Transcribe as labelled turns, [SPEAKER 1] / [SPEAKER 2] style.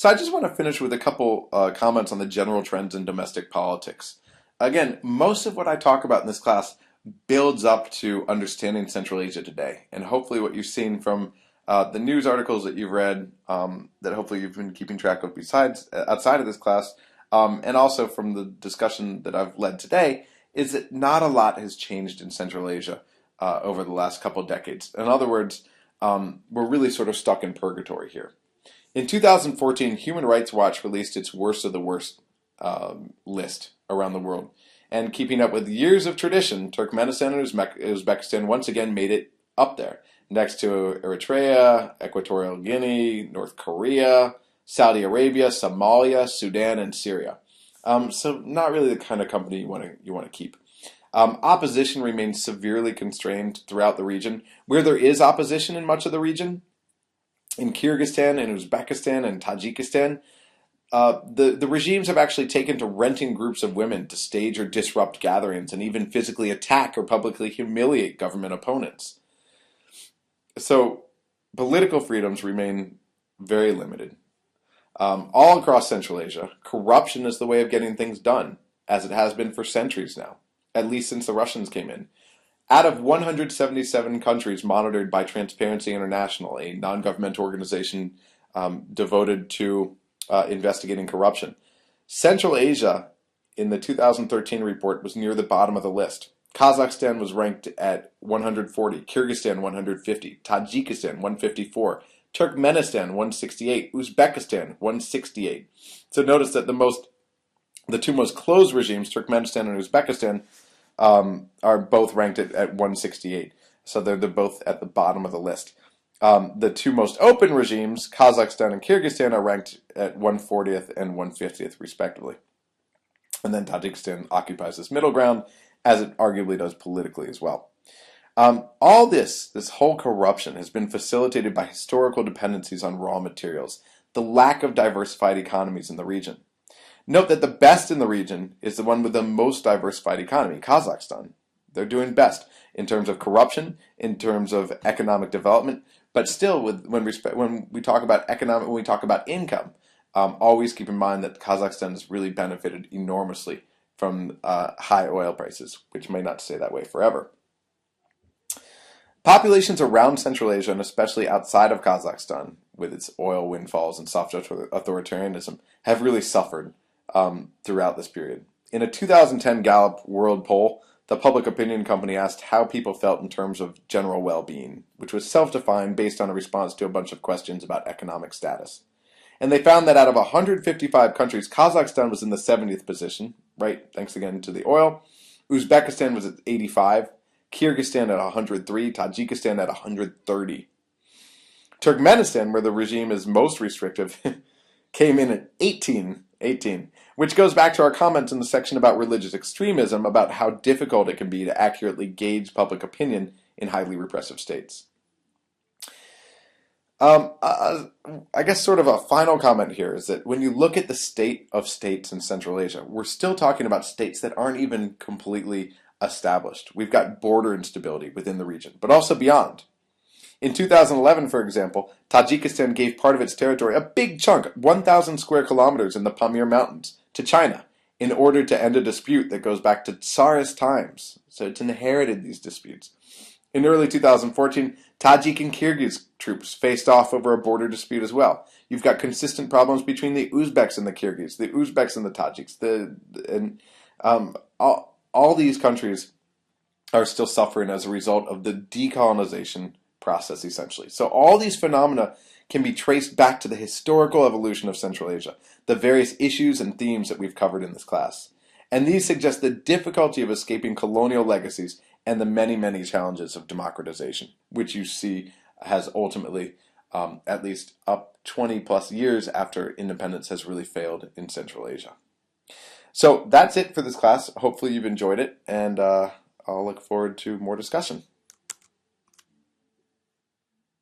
[SPEAKER 1] So I just want to finish with a couple comments on the general trends in domestic politics. Again, most of what I talk about in this class builds up to understanding Central Asia today. And hopefully what you've seen from the news articles that you've read, that hopefully you've been keeping track of besides outside of this class, and also from the discussion that I've led today, is that not a lot has changed in Central Asia over the last couple of decades. In other words, we're really sort of stuck in purgatory here. In 2014, Human Rights Watch released its worst of the worst list around the world. And keeping up with years of tradition, Turkmenistan and Uzbekistan once again made it up there, next to Eritrea, Equatorial Guinea, North Korea, Saudi Arabia, Somalia, Sudan, and Syria. So not really the kind of company you want to keep. Opposition remains severely constrained throughout the region. Where there is opposition in much of the region, in Kyrgyzstan and Uzbekistan and Tajikistan, the regimes have actually taken to renting groups of women to stage or disrupt gatherings and even physically attack or publicly humiliate government opponents. So political freedoms remain very limited. All across Central Asia, corruption is the way of getting things done, as it has been for centuries now, at least since the Russians came in. Out of 177 countries monitored by Transparency International, a non-governmental organization devoted to investigating corruption, Central Asia in the 2013 report was near the bottom of the list. Kazakhstan was ranked at 140, Kyrgyzstan 150, Tajikistan 154, Turkmenistan 168, Uzbekistan 168. So notice that the two most closed regimes, Turkmenistan and Uzbekistan, are both ranked at 168. So they're both at the bottom of the list. The two most open regimes, Kazakhstan and Kyrgyzstan, are ranked at 140th and 150th, respectively. And then Tajikistan occupies this middle ground, as it arguably does politically as well. All this whole corruption has been facilitated by historical dependencies on raw materials, the lack of diversified economies in the region. Note that the best in the region is the one with the most diversified economy, Kazakhstan. They're doing best in terms of corruption, in terms of economic development, but still, when we talk about income, always keep in mind that Kazakhstan has really benefited enormously from high oil prices, which may not stay that way forever. Populations around Central Asia, and especially outside of Kazakhstan, with its oil windfalls and soft authoritarianism, have really suffered throughout this period. In a 2010 Gallup World Poll, the public opinion company asked how people felt in terms of general well-being, which was self-defined based on a response to a bunch of questions about economic status. And they found that out of 155 countries, Kazakhstan was in the 70th position, right, thanks again to the oil. Uzbekistan was at 85, Kyrgyzstan at 103, Tajikistan at 130. Turkmenistan, where the regime is most restrictive, came in at 18, which goes back to our comments in the section about religious extremism, about how difficult it can be to accurately gauge public opinion in highly repressive states. I guess sort of a final comment here is that when you look at the state of states in Central Asia, we're still talking about states that aren't even completely established. We've got border instability within the region, but also beyond. In 2011, for example, Tajikistan gave part of its territory, a big chunk, 1,000 square kilometers in the Pamir Mountains, to China in order to end a dispute that goes back to Tsarist times. So it's inherited these disputes. In early 2014, Tajik and Kyrgyz troops faced off over a border dispute as well. You've got consistent problems between the Uzbeks and the Kyrgyz, the Uzbeks and the Tajiks. All these countries are still suffering as a result of the decolonization process, essentially. So all these phenomena can be traced back to the historical evolution of Central Asia, the various issues and themes that we've covered in this class. And these suggest the difficulty of escaping colonial legacies and the many, many challenges of democratization, which you see has ultimately, at least up 20 plus years after independence, has really failed in Central Asia. So that's it for this class. Hopefully you've enjoyed it, and I'll look forward to more discussion.